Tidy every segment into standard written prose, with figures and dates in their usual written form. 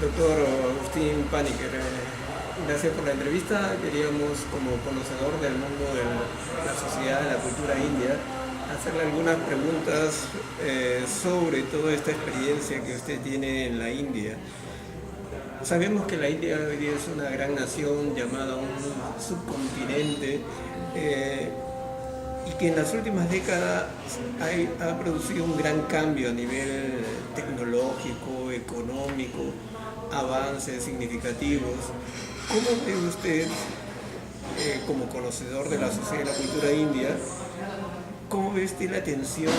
Doctor Agustín Paniker, gracias por la entrevista. Queríamos, como conocedor del mundo de la sociedad, de la cultura india, hacerle algunas preguntas sobre toda esta experiencia que usted tiene en la India. Sabemos que la India hoy día es una gran nación llamada un subcontinente y que en las últimas décadas ha producido un gran cambio a nivel tecnológico, económico, avances significativos. ¿Cómo ve usted, como conocedor de la sociedad y la cultura india, cómo ve usted la tensión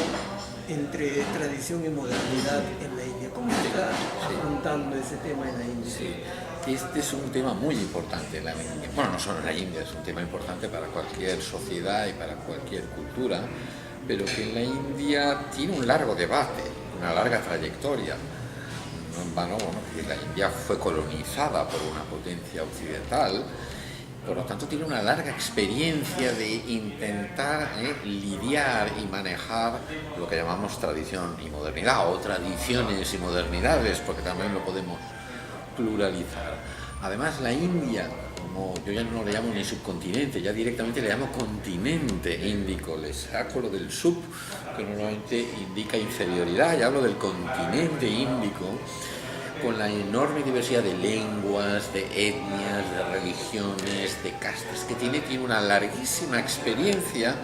entre tradición y modernidad en la India? ¿Cómo se está afrontando ese tema en la India? Sí, este es un tema muy importante en la India. Bueno, no solo en la India, es un tema importante para cualquier sociedad y para cualquier cultura, pero que en la India tiene un largo debate, una larga trayectoria. Bueno, que la India fue colonizada por una potencia occidental, por lo tanto tiene una larga experiencia de intentar lidiar y manejar lo que llamamos tradición y modernidad, o tradiciones y modernidades, porque también lo podemos pluralizar. Además, la India, como yo ya no le llamo ni subcontinente, ya directamente le llamo continente índico, le saco lo del sub, que normalmente indica inferioridad, y hablo del continente índico, con la enorme diversidad de lenguas, de etnias, de religiones, de castas que tiene una larguísima experiencia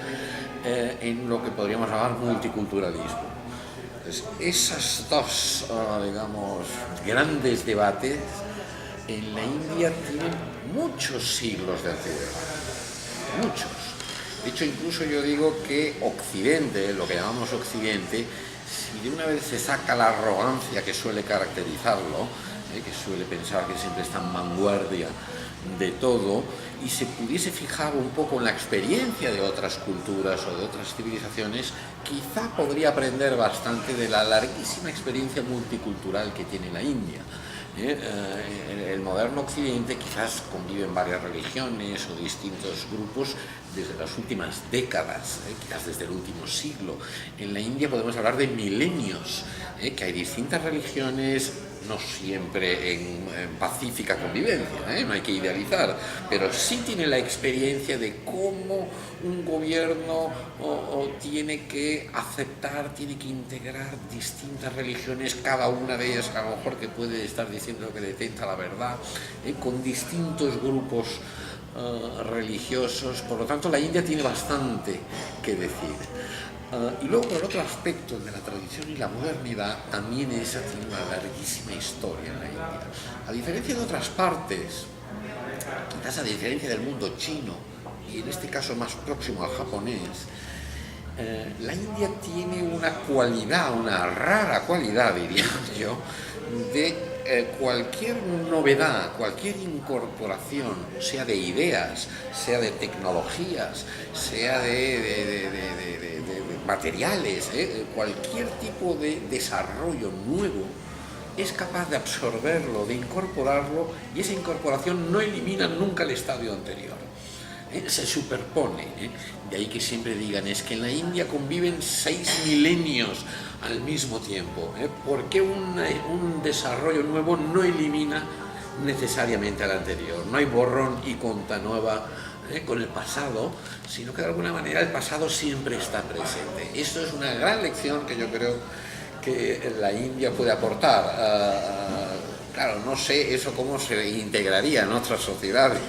en lo que podríamos llamar multiculturalismo. Entonces, esos dos, digamos, grandes debates en la India tienen muchos siglos de antigüedad, muchos. De hecho, incluso yo digo que Occidente, lo que llamamos Occidente, si de una vez se saca la arrogancia que suele caracterizarlo, que suele pensar que siempre está en vanguardia de todo, y se pudiese fijar un poco en la experiencia de otras culturas o de otras civilizaciones, quizá podría aprender bastante de la larguísima experiencia multicultural que tiene la India. El moderno Occidente quizás conviven varias religiones o distintos grupos desde las últimas décadas, quizás desde el último siglo. En la India podemos hablar de milenios, que hay distintas religiones, no siempre en pacífica convivencia, no hay que idealizar, pero sí tiene la experiencia de cómo un gobierno tiene que aceptar, tiene que integrar distintas religiones, cada una de ellas a lo mejor que puede estar diciendo que detenta la verdad, con distintos grupos religiosos. Por lo tanto, la India tiene bastante que decir. Y luego, por el otro aspecto de la tradición y la modernidad, también esa tiene una larguísima historia en la India. A diferencia de otras partes, quizás a diferencia del mundo chino, y en este caso más próximo al japonés, la India tiene una cualidad, una rara cualidad, diría yo, de cualquier novedad, cualquier incorporación, sea de ideas, sea de tecnologías, sea de materiales, cualquier tipo de desarrollo nuevo, es capaz de absorberlo, de incorporarlo, y esa incorporación no elimina nunca el estadio anterior. Se superpone, de ahí que siempre digan, es que en la India conviven 6 milenios al mismo tiempo, porque un desarrollo nuevo no elimina necesariamente al anterior, no hay borrón y cuenta nueva con el pasado, sino que de alguna manera el pasado siempre está presente. Esto es una gran lección que yo creo que la India puede aportar. Claro, no sé eso cómo se integraría en otras sociedades,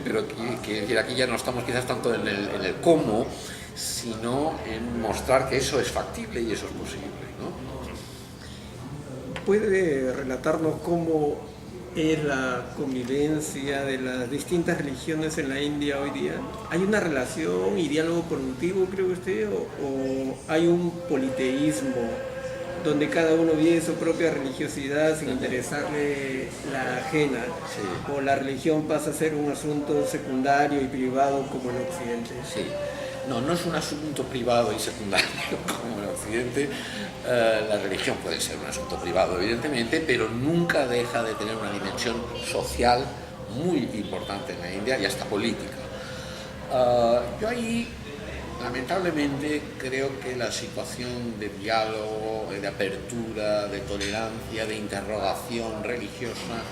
pero aquí ya no estamos quizás tanto en el cómo, sino en mostrar que eso es factible y eso es posible, ¿no? ¿Puede relatarnos cómo es la convivencia de las distintas religiones en la India hoy día? ¿Hay una relación y diálogo productivo, cree usted, o hay un politeísmo donde cada uno vive su propia religiosidad sin interesarle la ajena? Sí. ¿O la religión pasa a ser un asunto secundario y privado como en Occidente? Sí. No es un asunto privado y secundario como en Occidente. La religión puede ser un asunto privado, evidentemente, pero nunca deja de tener una dimensión social muy importante en la India y hasta política. Yo ahí Lamentablemente creo que la situación de diálogo, de apertura, de tolerancia, de interrogación religiosa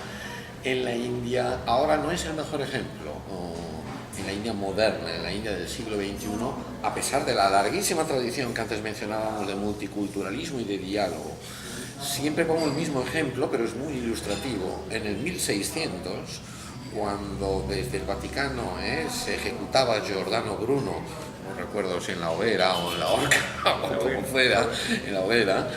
en la India ahora no es el mejor ejemplo. En la India moderna, en la India del siglo XXI, a pesar de la larguísima tradición que antes mencionábamos de multiculturalismo y de diálogo, siempre pongo el mismo ejemplo, pero es muy ilustrativo. En el 1600, cuando desde el Vaticano se ejecutaba Giordano Bruno, no recuerdo si en la hoguera o en la horca o como fuera, en la hoguera,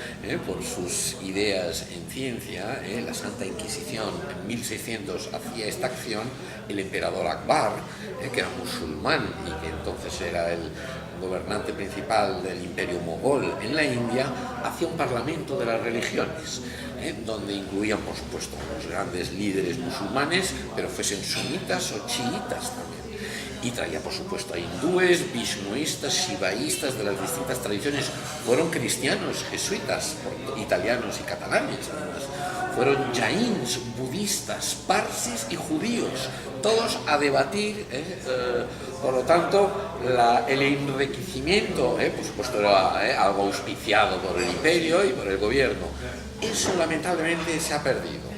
por sus ideas en ciencia, la Santa Inquisición en 1600 hacía esta acción. El emperador Akbar, que era musulmán y que entonces era el gobernante principal del imperio mogol en la India, hacía un parlamento de las religiones, donde incluían, por supuesto, los grandes líderes musulmanes, pero fuesen sunitas o chiitas también. Y traía, por supuesto, a hindúes, vishnuistas, shivaístas de las distintas tradiciones. Fueron cristianos, jesuitas, italianos y catalanes, además. Fueron jains, budistas, parsis y judíos, todos a debatir. Por lo tanto, el enriquecimiento, por supuesto, era algo auspiciado por el imperio y por el gobierno. Eso, lamentablemente, se ha perdido.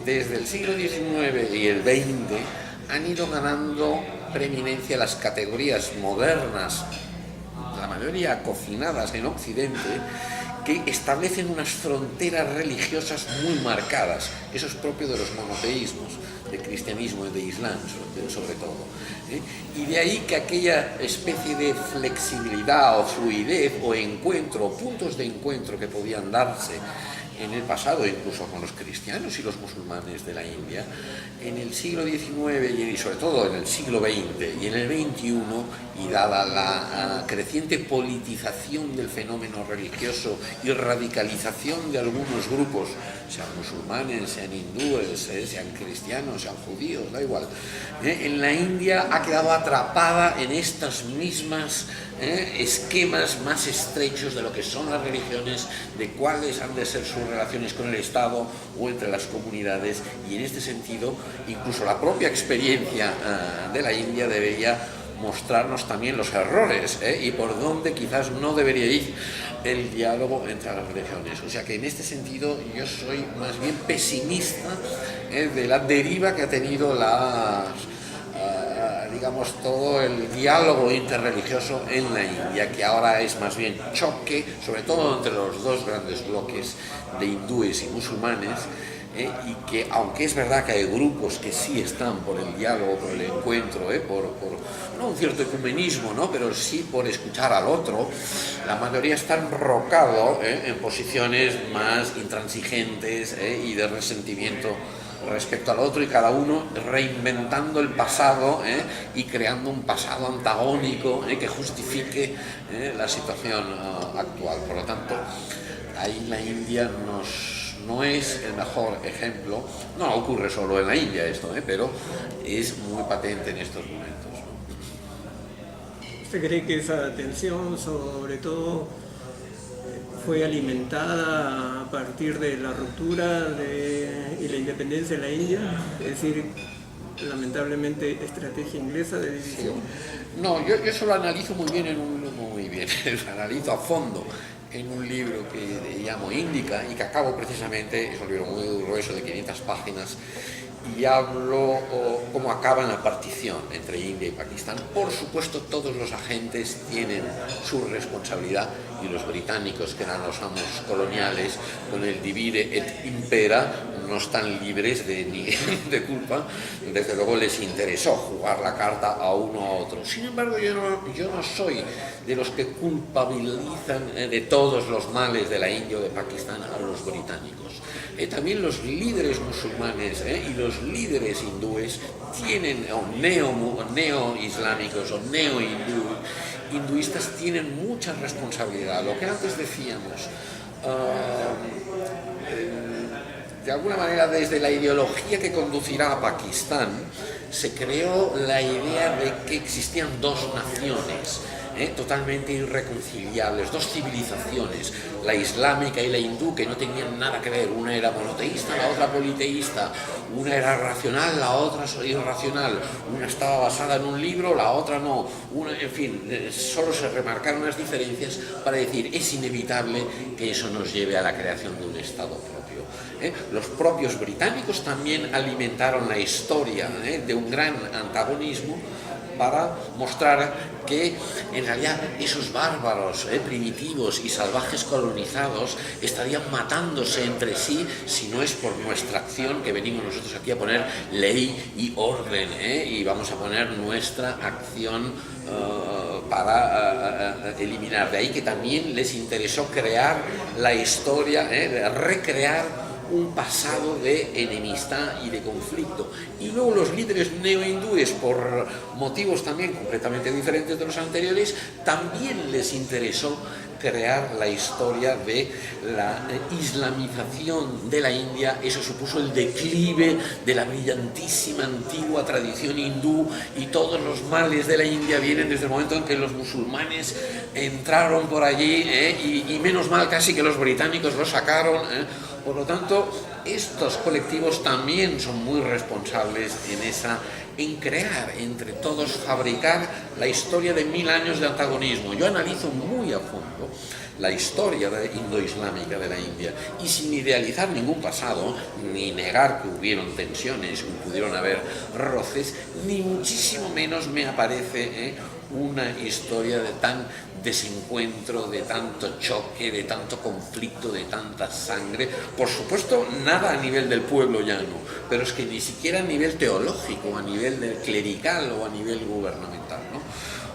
Desde el siglo XIX y el XX han ido ganando preeminencia las categorías modernas, la mayoría cocinadas en Occidente, que establecen unas fronteras religiosas muy marcadas. Eso es propio de los monoteísmos, del cristianismo y de Islam, sobre todo. Y de ahí que aquella especie de flexibilidad o fluidez o encuentro, o puntos de encuentro que podían darse en el pasado, incluso con los cristianos y los musulmanes de la India, en el siglo XIX y sobre todo en el siglo XX y en el XXI, y dada la creciente politización del fenómeno religioso y radicalización de algunos grupos, sean musulmanes, sean hindúes, sean cristianos, sean judíos, da igual, en la India ha quedado atrapada en estas mismas esquemas más estrechos de lo que son las religiones, de cuáles han de ser sus relaciones con el Estado o entre las comunidades, y en este sentido incluso la propia experiencia de la India debería mostrarnos también los errores y por dónde quizás no debería ir el diálogo entre las religiones. O sea que en este sentido yo soy más bien pesimista de la deriva que ha tenido digamos, todo el diálogo interreligioso en la India, que ahora es más bien choque, sobre todo entre los dos grandes bloques de hindúes y musulmanes, y que aunque es verdad que hay grupos que sí están por el diálogo, por el encuentro, por no un cierto ecumenismo, ¿no?, pero sí por escuchar al otro, la mayoría está enrocado en posiciones más intransigentes y de resentimiento respecto al otro, y cada uno reinventando el pasado y creando un pasado antagónico que justifique la situación actual. Por lo tanto, ahí la India no es el mejor ejemplo. No ocurre solo en la India esto, pero es muy patente en estos momentos, ¿no? ¿Usted cree que esa tensión, sobre todo, fue alimentada a partir de la ruptura y la independencia de la India? Es decir, lamentablemente, estrategia inglesa de división. Sí. No, yo eso lo analizo muy bien lo analizo a fondo en un libro que llamo Índica y que acabo precisamente, es un libro muy grueso de 500 páginas, y hablo cómo acaba la partición entre India y Pakistán. Por supuesto, todos los agentes tienen su responsabilidad, y los británicos, que eran los amos coloniales, con el divide et impera, no están libres de culpa. Desde luego les interesó jugar la carta a uno o a otro. Sin embargo, yo no soy de los que culpabilizan de todos los males de la India o de Pakistán a los británicos. También los líderes musulmanes y los líderes hindúes tienen, o neo-islámicos o neo-hinduistas, tienen mucha responsabilidad. Lo que antes decíamos, de alguna manera desde la ideología que conducirá a Pakistán, se creó la idea de que existían dos naciones, totalmente irreconciliables, dos civilizaciones, la islámica y la hindú, que no tenían nada que ver, una era monoteísta, la otra politeísta, una era racional, la otra irracional, una estaba basada en un libro, la otra no, en fin, solo se remarcaron las diferencias para decir, es inevitable que eso nos lleve a la creación de un Estado propio. Los propios británicos también alimentaron la historia de un gran antagonismo para mostrar que en realidad esos bárbaros primitivos y salvajes colonizados estarían matándose entre sí si no es por nuestra acción, que venimos nosotros aquí a poner ley y orden, y vamos a poner nuestra acción para eliminar. De ahí que también les interesó crear la historia, recrear un pasado de enemistad y de conflicto. Y luego los líderes neohindúes, por motivos también completamente diferentes de los anteriores, también les interesó crear la historia de la islamización de la India. Eso supuso el declive de la brillantísima antigua tradición hindú, y todos los males de la India vienen desde el momento en que los musulmanes entraron por allí, y menos mal casi que los británicos lo sacaron. Por lo tanto, estos colectivos también son muy responsables en crear entre todos, fabricar la historia de 1000 años de antagonismo. Yo analizo muy a fondo la historia indoislámica de la India, y sin idealizar ningún pasado, ni negar que hubieron tensiones, que pudieron haber roces, ni muchísimo menos me aparece una historia de tan desencuentro, de tanto choque, de tanto conflicto, de tanta sangre. Por supuesto, nada a nivel del pueblo llano, pero es que ni siquiera a nivel teológico, a nivel clerical o a nivel gubernamental, ¿no?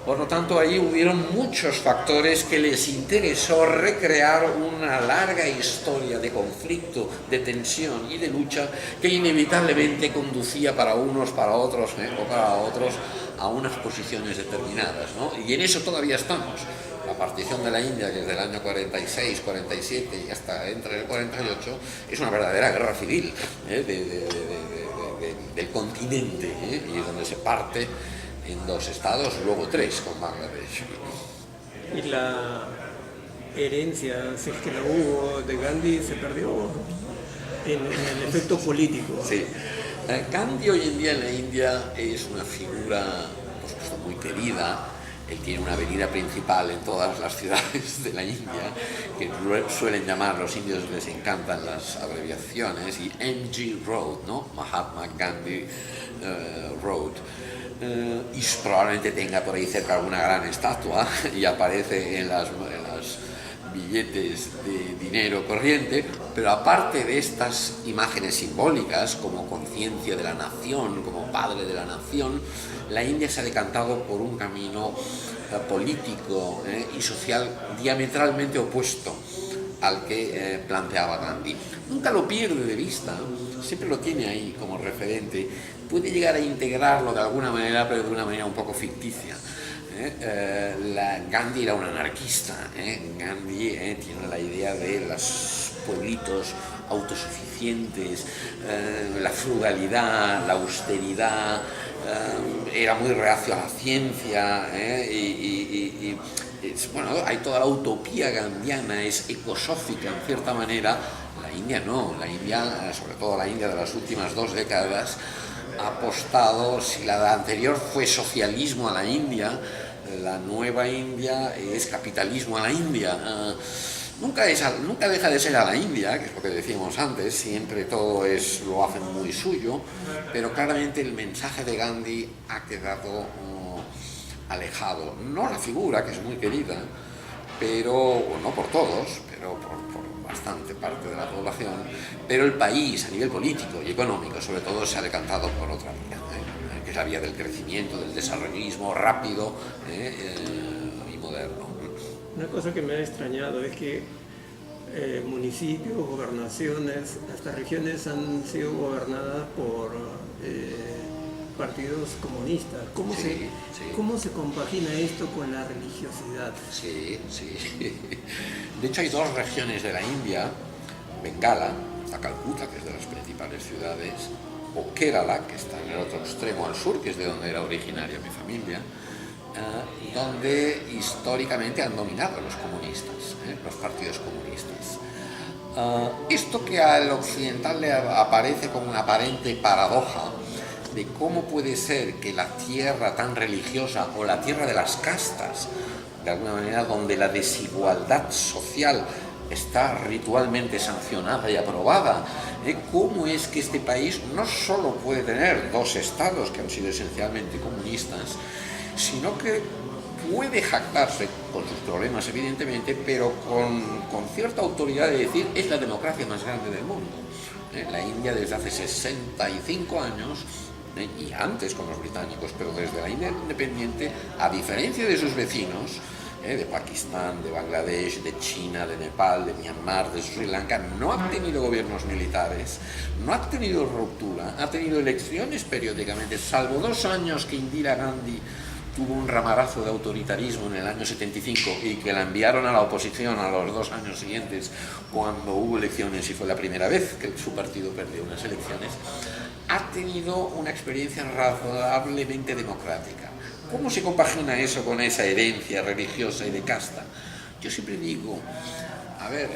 Por lo tanto, ahí hubieron muchos factores que les interesó recrear una larga historia de conflicto, de tensión y de lucha que inevitablemente conducía para unos, para otros, o para otros, a unas posiciones determinadas, ¿no? Y en eso todavía estamos. La partición de la India, que desde el año 46, 47 y hasta entre el 48, es una verdadera guerra civil del continente, y es donde se parte en 2 estados, luego 3 con Bangladesh. Y la herencia, si es que la hubo, de Gandhi se perdió en el efecto político. Sí. Gandhi hoy en día en la India es una figura, por supuesto, muy querida. Él tiene una avenida principal en todas las ciudades de la India, que suelen llamar, los indios les encantan las abreviaciones, y MG Road, ¿no? Mahatma Gandhi Road. Y probablemente tenga por ahí cerca alguna gran estatua, y aparece en las billetes de dinero corriente. Pero aparte de estas imágenes simbólicas como conciencia de la nación, como padre de la nación, la India se ha decantado por un camino político y social diametralmente opuesto al que planteaba Gandhi. Nunca lo pierde de vista, siempre lo tiene ahí como referente, puede llegar a integrarlo de alguna manera, pero de una manera un poco ficticia. Gandhi era un anarquista. Gandhi tiene la idea de los pueblitos autosuficientes, la frugalidad, la austeridad, era muy reacio a la ciencia, bueno, hay toda la utopía gandhiana, es ecosófica en cierta manera. La India no, la India, sobre todo la India de las últimas 2 décadas, ha apostado, si la anterior fue socialismo a la India, la nueva India es capitalismo a la India. Nunca deja de ser a la India, que es lo que decíamos antes, siempre todo lo hacen muy suyo, pero claramente el mensaje de Gandhi ha quedado alejado. No la figura, que es muy querida, pero no por todos, pero por bastante parte de la población, pero el país a nivel político y económico sobre todo se ha decantado por otra vía, que es la vía del crecimiento, del desarrollismo rápido y moderno. Una cosa que me ha extrañado es que municipios, gobernaciones, hasta regiones han sido gobernadas por partidos comunistas. ¿Cómo se compagina esto con la religiosidad? Sí. De hecho, hay 2 regiones de la India, Bengala, a Calcuta, que es de las principales ciudades, o Kerala, que está en el otro extremo al sur, que es de donde era originaria mi familia, donde históricamente han dominado los comunistas, los partidos comunistas. Esto que al occidental le aparece como una aparente paradoja de cómo puede ser que la tierra tan religiosa o la tierra de las castas, de alguna manera donde la desigualdad social está ritualmente sancionada y aprobada, cómo es que este país no solo puede tener dos estados que han sido esencialmente comunistas, sino que puede jactarse, con sus problemas evidentemente, pero con cierta autoridad de decir es la democracia más grande del mundo. La India desde hace 65 años, y antes con los británicos, pero desde la India independiente, a diferencia de sus vecinos, de Pakistán, de Bangladesh, de China, de Nepal, de Myanmar, de Sri Lanka, no ha tenido gobiernos militares, no ha tenido ruptura, ha tenido elecciones periódicamente, salvo 2 años que Indira Gandhi tuvo un ramarazo de autoritarismo en el año 75 y que la enviaron a la oposición a los 2 años siguientes cuando hubo elecciones y fue la primera vez que su partido perdió unas elecciones. Ha tenido una experiencia razonablemente democrática. ¿Cómo se compagina eso con esa herencia religiosa y de casta? Yo siempre digo, a ver,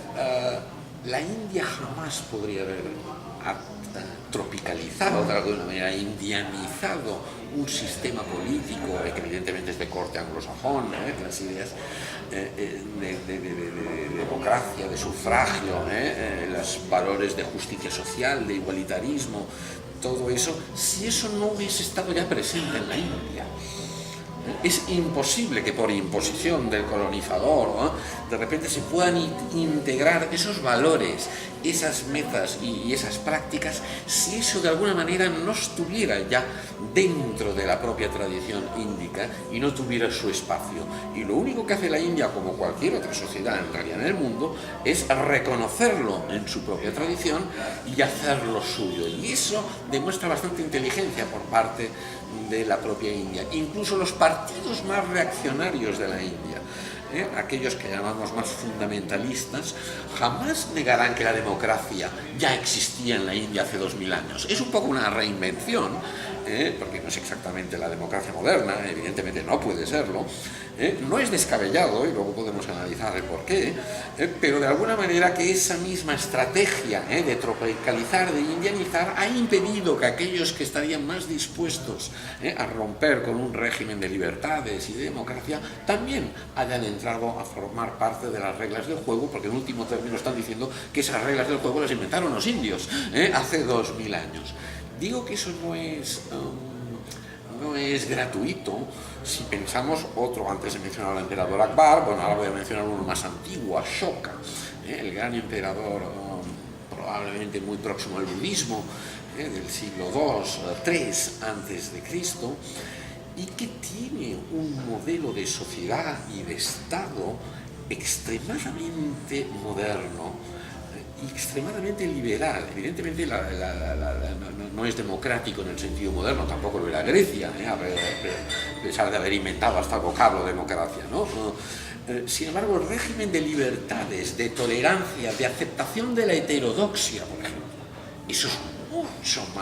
la India jamás podría haber tropicalizado, de alguna manera, indianizado un sistema político que evidentemente es de corte anglosajón, las ideas de democracia, de sufragio, los valores de justicia social, de igualitarismo, todo eso, si eso no hubiese estado ya presente en la India. Es imposible que por imposición del colonizador de repente se puedan integrar esos valores, esas metas y esas prácticas si eso de alguna manera no estuviera ya dentro de la propia tradición índica y no tuviera su espacio. Y lo único que hace la India, como cualquier otra sociedad en realidad en el mundo, es reconocerlo en su propia tradición y hacerlo suyo. Y eso demuestra bastante inteligencia por parte de la propia India. Incluso los partidos más reaccionarios de la India, aquellos que llamamos más fundamentalistas, jamás negarán que la democracia ya existía en la India hace 2000 años. Es un poco una reinvención, porque no es exactamente la democracia moderna, evidentemente no puede serlo, no es descabellado, y luego podemos analizar el porqué, pero de alguna manera que esa misma estrategia de tropicalizar, de indianizar, ha impedido que aquellos que estarían más dispuestos a romper con un régimen de libertades y de democracia también hayan entrado a formar parte de las reglas del juego, porque en último término están diciendo que esas reglas del juego las inventaron los indios hace 2000 años. Digo que eso no es gratuito si pensamos otro, antes he mencionado al emperador Akbar, bueno, ahora voy a mencionar uno más antiguo, Ashoka, el gran emperador probablemente muy próximo al budismo, del siglo II, III antes de Cristo, y que tiene un modelo de sociedad y de Estado extremadamente moderno, extremadamente liberal. Evidentemente no es democrático en el sentido moderno, tampoco lo era Grecia, a pesar de haber inventado hasta el vocablo democracia, ¿no? Sin embargo, el régimen de libertades, de tolerancia, de aceptación de la heterodoxia, por ejemplo, eso es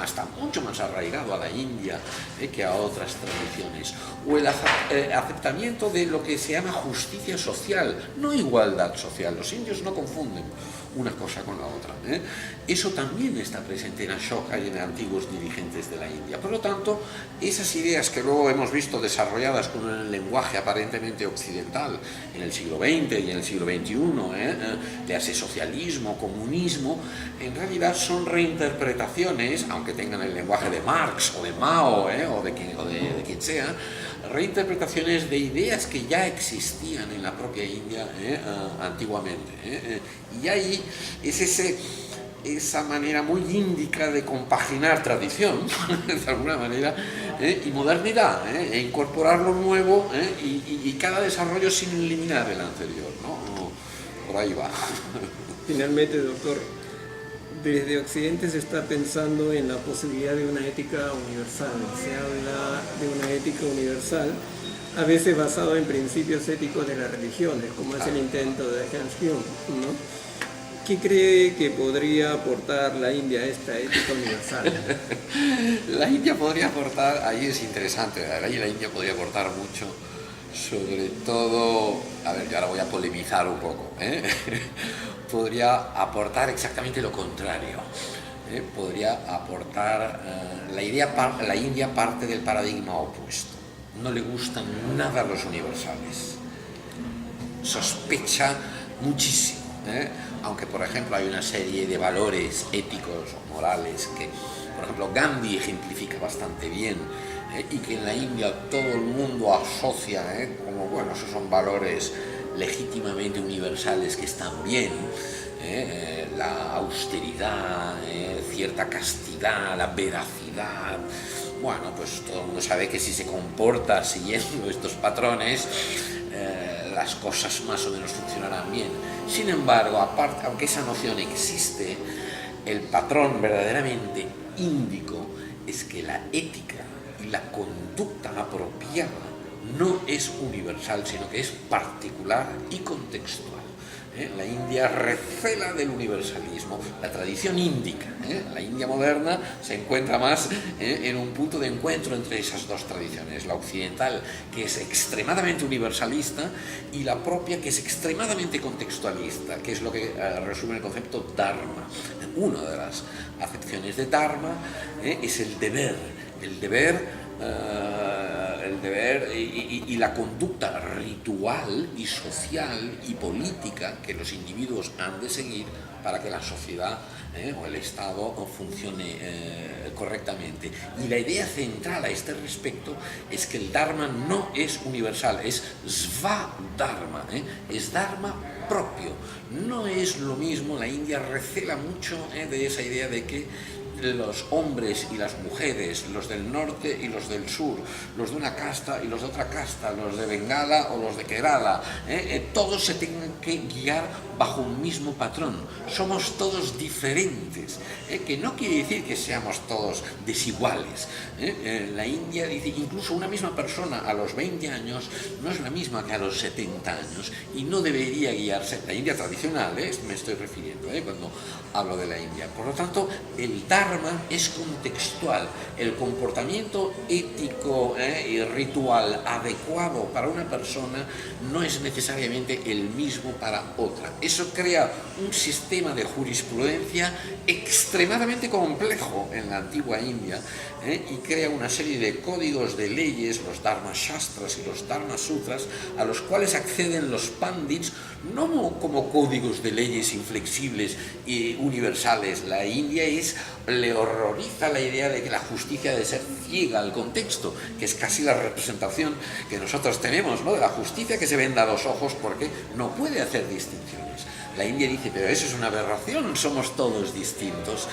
está mucho más arraigado a la India que a otras tradiciones. O el aceptamiento de lo que se llama justicia social, no igualdad social. Los indios no confunden una cosa con la otra. Eso también está presente en Ashoka y en antiguos dirigentes de la India. Por lo tanto, esas ideas que luego hemos visto desarrolladas con el lenguaje aparentemente occidental en el siglo XX y en el siglo XXI, de ese socialismo, comunismo, en realidad son reinterpretaciones, aunque tengan el lenguaje de Marx o de Mao o de quien sea, reinterpretaciones de ideas que ya existían en la propia India antiguamente. Y ahí es esa manera muy índica de compaginar tradición, de alguna manera, y modernidad, e incorporar lo nuevo y cada desarrollo sin eliminar el anterior, ¿no? Por ahí va. Finalmente, doctor, desde Occidente se está pensando en la posibilidad de una ética universal. Se habla de una ética universal, a veces basado en principios éticos de las religiones, como es el intento de Hans Jung, ¿no? ¿Qué cree que podría aportar la India a esta ética universal? La India podría aportar, ahí es interesante, la India podría aportar mucho Sobre todo, a ver, yo ahora voy a polemizar un poco, ¿eh? Podría aportar exactamente lo contrario. Podría aportar, la India parte del paradigma opuesto. No le gustan nada los universales. Sospecha muchísimo, ¿eh? Aunque, por ejemplo, hay una serie de valores éticos o morales que, por ejemplo, Gandhi ejemplifica bastante bien, y que en la India todo el mundo asocia, como, bueno, esos son valores legítimamente universales que están bien, la austeridad, cierta castidad, la veracidad. Bueno, pues todo el mundo sabe que si se comporta siguiendo estos patrones, las cosas más o menos funcionarán bien. Sin embargo, aparte, aunque esa noción existe, el patrón verdaderamente índico es que la ética y la conducta apropiada no es universal, sino que es particular y contextual. La India recela del universalismo, la tradición índica, la India moderna se encuentra más en un punto de encuentro entre esas dos tradiciones, la occidental, que es extremadamente universalista, y la propia, que es extremadamente contextualista, que es lo que resume el concepto Dharma. Una de las acepciones de Dharma es el deber y la conducta ritual y social y política que los individuos han de seguir para que la sociedad o el Estado funcione correctamente. Y la idea central a este respecto es que el Dharma no es universal, es Svadharma, es Dharma propio. No es lo mismo, la India recela mucho de esa idea de que los hombres y las mujeres, los del norte y los del sur, los de una casta y los de otra casta, los de Bengala o los de Kerala, todos se tengan que guiar bajo un mismo patrón. Somos todos diferentes, que no quiere decir que seamos todos desiguales. La India dice que incluso una misma persona a los 20 años no es la misma que a los 70 años y no debería guiarse. La India tradicional, me estoy refiriendo cuando hablo de la India. Por lo tanto, el Dharma es contextual. El comportamiento ético y ritual adecuado para una persona no es necesariamente el mismo para otra. Eso crea un sistema de jurisprudencia extremadamente complejo en la antigua India, y crea una serie de códigos de leyes, los Dharma Shastras y los Dharma Sutras, a los cuales acceden los pandits no como códigos de leyes inflexibles y universales. La India le horroriza la idea de que la justicia debe ser ciega al contexto, que es casi la representación que nosotros tenemos, ¿no?, de la justicia, que se venda los ojos porque no puede hacer distinciones. La India dice, pero eso es una aberración, somos todos distintos,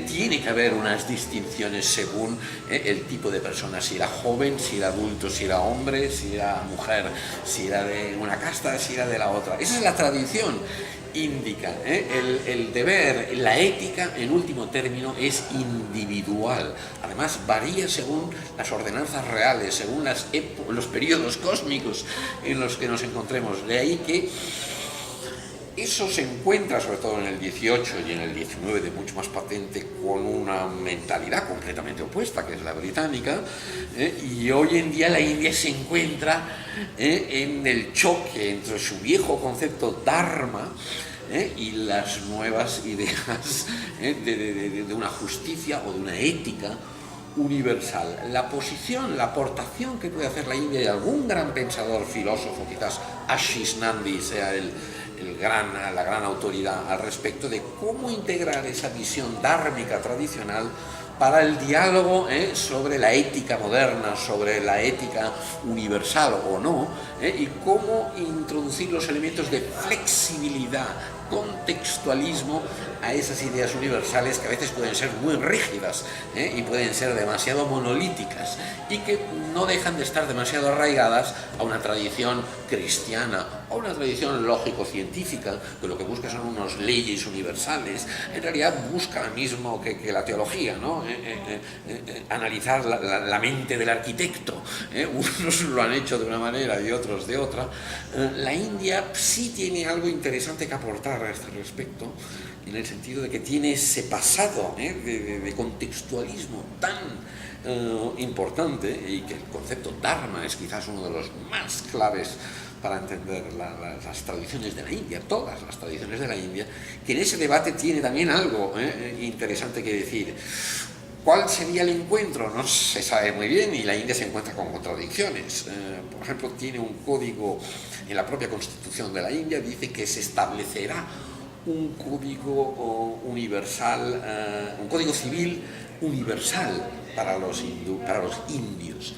tiene que haber unas distinciones según el tipo de persona, si era joven, si era adulto, si era hombre, si era mujer, si era de una casta, si era de la otra. Esa es la tradición índica, el deber, la ética, en último término, es individual. Además, varía según las ordenanzas reales, según los periodos cósmicos en los que nos encontremos. De ahí que eso se encuentra, sobre todo en el 18 y en el 19, de mucho más patente, con una mentalidad completamente opuesta, que es la británica, y hoy en día la India se encuentra en el choque entre su viejo concepto Dharma y las nuevas ideas de una justicia o de una ética universal. La posición, la aportación que puede hacer la India de algún gran pensador, filósofo, quizás Ashish Nandi sea la gran autoridad al respecto de cómo integrar esa visión dármica tradicional para el diálogo sobre la ética moderna, sobre la ética universal o no, y cómo introducir los elementos de flexibilidad, contextualismo a esas ideas universales que a veces pueden ser muy rígidas y pueden ser demasiado monolíticas y que no dejan de estar demasiado arraigadas a una tradición cristiana o una tradición lógico-científica, que lo que busca son unas leyes universales. En realidad busca lo mismo que la teología, ¿no? Analizar la mente del arquitecto. Unos lo han hecho de una manera y otros de otra. La India sí tiene algo interesante que aportar a este respecto, en el sentido de que tiene ese pasado de contextualismo tan importante, y que el concepto Dharma es quizás uno de los más claves para entender las tradiciones de la India, todas las tradiciones de la India, que en ese debate tiene también algo interesante que decir. ¿Cuál sería el encuentro? No se sabe muy bien, y la India se encuentra con contradicciones. Por ejemplo, tiene un código en la propia constitución de la India, dice que se establecerá un código universal, un código civil universal para los indios.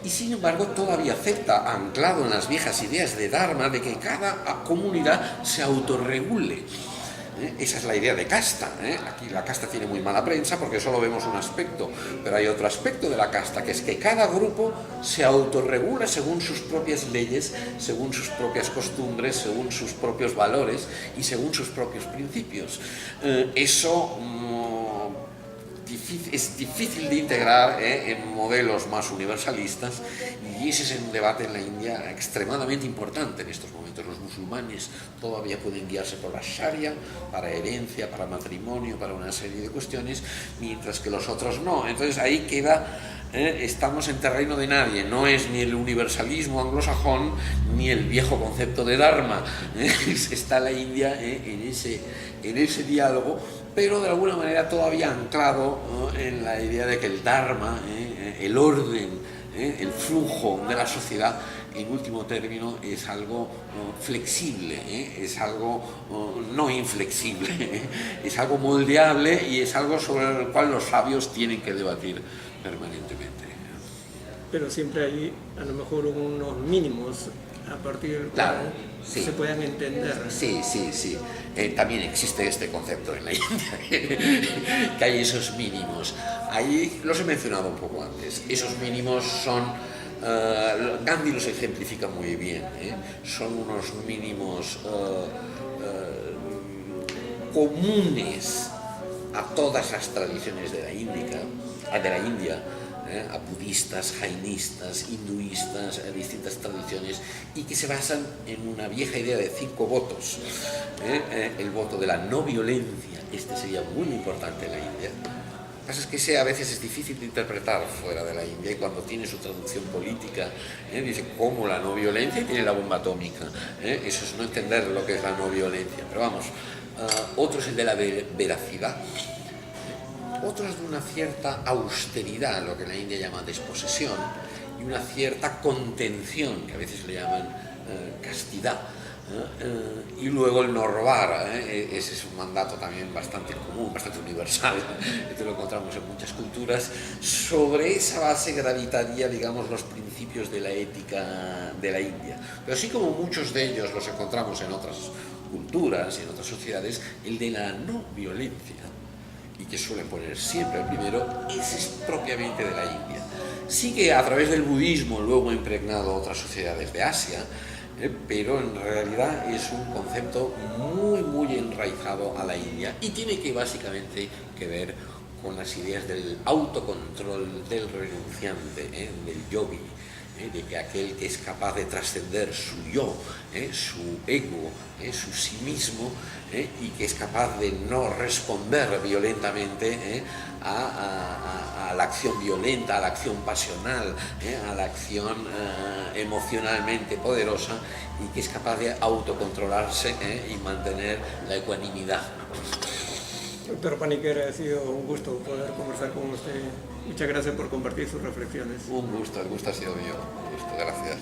Y sin embargo todavía acepta, anclado en las viejas ideas de Dharma, de que cada comunidad se autorregule. Esa es la idea de casta. Aquí la casta tiene muy mala prensa porque solo vemos un aspecto, pero hay otro aspecto de la casta, que es que cada grupo se autorregula según sus propias leyes, según sus propias costumbres, según sus propios valores y según sus propios principios. Eso es difícil de integrar en modelos más universalistas, y ese es un debate en la India extremadamente importante en estos momentos. Los musulmanes todavía pueden guiarse por la Sharia para herencia, para matrimonio, para una serie de cuestiones, mientras que los otros no. Entonces ahí queda, estamos en terreno de nadie. No es ni el universalismo anglosajón ni el viejo concepto de Dharma. Está la India en ese diálogo, pero de alguna manera todavía anclado en la idea de que el Dharma, el orden, el flujo de la sociedad, en último término, es algo flexible, es algo no inflexible, es algo moldeable, y es algo sobre el cual los sabios tienen que debatir permanentemente. Pero siempre hay a lo mejor unos mínimos a partir del cual se puedan entender. Sí. También existe este concepto en la India, que hay esos mínimos. Ahí los he mencionado un poco antes. Esos mínimos son, Gandhi los ejemplifica muy bien, son unos mínimos comunes a todas las tradiciones de la India, a budistas, jainistas, hinduistas, a distintas tradiciones, y que se basan en una vieja idea de 5 votos. El voto de la no violencia, este sería muy importante en la India. Lo que pasa es que a veces es difícil de interpretar fuera de la India, y cuando tiene su traducción política, dice como la no violencia, y tiene la bomba atómica. Eso es no entender lo que es la no violencia. Pero vamos, otro es el de la veracidad. Otro es de una cierta austeridad, lo que en la India llama desposesión, y una cierta contención, que a veces le llaman castidad. Y luego el no robar, ese es un mandato también bastante común, bastante universal, esto lo encontramos en muchas culturas. Sobre esa base gravitaría, digamos, los principios de la ética de la India. Pero así como muchos de ellos los encontramos en otras culturas y en otras sociedades, el de la no violencia, y que suelen poner siempre el primero, ese es propiamente de la India. Sí que a través del budismo luego ha impregnado otras sociedades de Asia, pero en realidad es un concepto muy enraizado a la India, y tiene básicamente que ver con las ideas del autocontrol del renunciante, del yogi, de que aquel que es capaz de trascender su yo, su ego, su sí mismo, y que es capaz de no responder violentamente a la acción violenta, a la acción pasional, a la acción emocionalmente poderosa, y que es capaz de autocontrolarse y mantener la ecuanimidad. Doctor Paniker, ha sido un gusto poder conversar con usted. Muchas gracias por compartir sus reflexiones. Un gusto, el gusto ha sido mío. Un gusto, gracias.